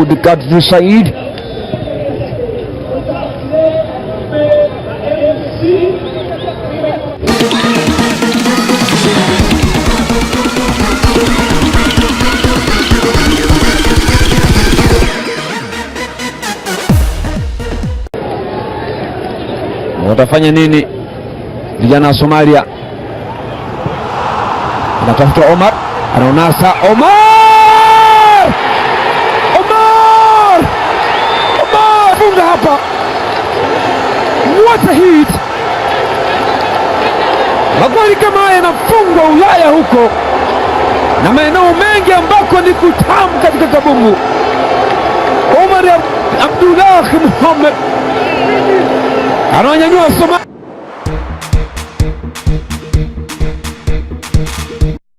Mahmoud Kadri Said. Watafanya nini vijana wa Somalia? Anatafuta Omar, anaonasa Omar funga hapa. What a hit! Magoli kama haya yanafungwa Ulaya huko na maeneo mengi ambako ni kutamu katika kabumbu. Omar Abdullah Mohamed ananyanyua Somalia.